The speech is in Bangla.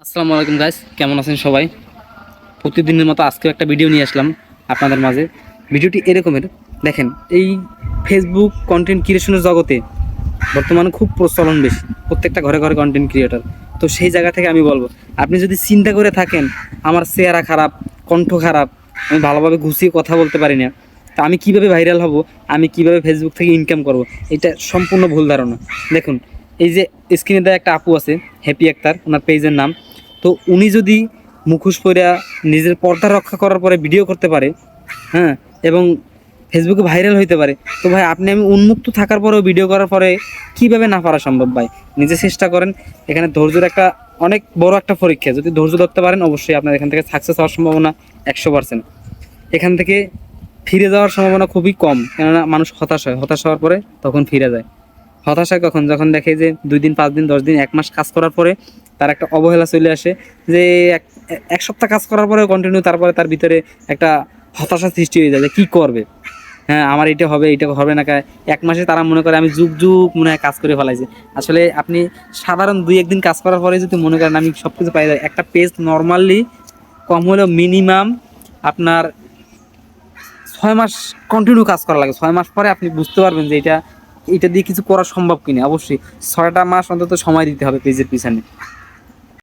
আসসালামু আলাইকুম গাইস, কেমন আছেন সবাই? প্রতিদিনের মতো আজকেও একটা ভিডিও নিয়ে আসলাম আপনাদের মাঝে। ভিডিওটি এরকমের, দেখেন, এই ফেসবুক কন্টেন্ট ক্রিয়েশনের জগতে বর্তমানে খুব প্রচলন বেশি, প্রত্যেকটা ঘরে ঘরে কন্টেন্ট ক্রিয়েটর। তো সেই জায়গা থেকে আমি বলবো, আপনি যদি চিন্তা করে থাকেন আমার চেহারা খারাপ, কণ্ঠ খারাপ, আমি ভালোভাবে গুছিয়ে কথা বলতে পারি না, তা আমি কিভাবে ভাইরাল হব, আমি কিভাবে ফেসবুক থেকে ইনকাম করব, এটা সম্পূর্ণ ভুল ধারণা। দেখুন, এই যে স্ক্রিনে দেওয়া একটা আপু আছে, হ্যাপি আক্তার ওনার পেজের নাম। তো উনি যদি মুখোশ পরে নিজের পর্দা রক্ষা করার পরে ভিডিও করতে পারে, হ্যাঁ, এবং ফেসবুকে ভাইরাল হইতে পারে, তো ভাই আপনি আমি উন্মুক্ত থাকার পরেও ভিডিও করার পরে কীভাবে না পারা সম্ভব? ভাই নিজে চেষ্টা করেন। এখানে ধৈর্যের একটা অনেক বড় একটা পরীক্ষা, যদি ধৈর্য ধরতে পারেন অবশ্যই আপনার এখান থেকে সাকসেস হওয়ার সম্ভাবনা 100%। এখান থেকে ফিরে যাওয়ার সম্ভাবনা খুবই কম, কেননা মানুষ হতাশ হয়, হতাশ হওয়ার পরে তখন ফিরে যায়। হতাশা কখন? যখন দেখে যে 2 দিন, 5 দিন, 10 দিন, 1 মাস কাজ করার পরে তার একটা অবহেলা চলে আসে, যে এক সপ্তাহ কাজ করার পরেও কন্টিনিউ, তারপরে তার ভিতরে একটা হতাশা সৃষ্টি হয়ে যায় যে কী করবে, হ্যাঁ আমার এটা হবে, এটা হবে না। 1 মাসে তারা মনে করে আমি যুগ যুগ মনে হয় কাজ করে ফেলাইছি। আসলে আপনি সাধারণ 2-1 দিন কাজ করার পরে যদি মনে করেন আমি সব কিছু পাই যাই, একটা পেজ নর্মালি কম হলেও মিনিমাম আপনার 6 মাস কন্টিনিউ কাজ করা লাগে। 6 মাস পরে আপনি বুঝতে পারবেন যে এটা দিয়ে কিছু করা সম্ভব কিনা। অবশ্যই 6টা মাস অন্তত সময় দিতে হবে পেজের পিছনে।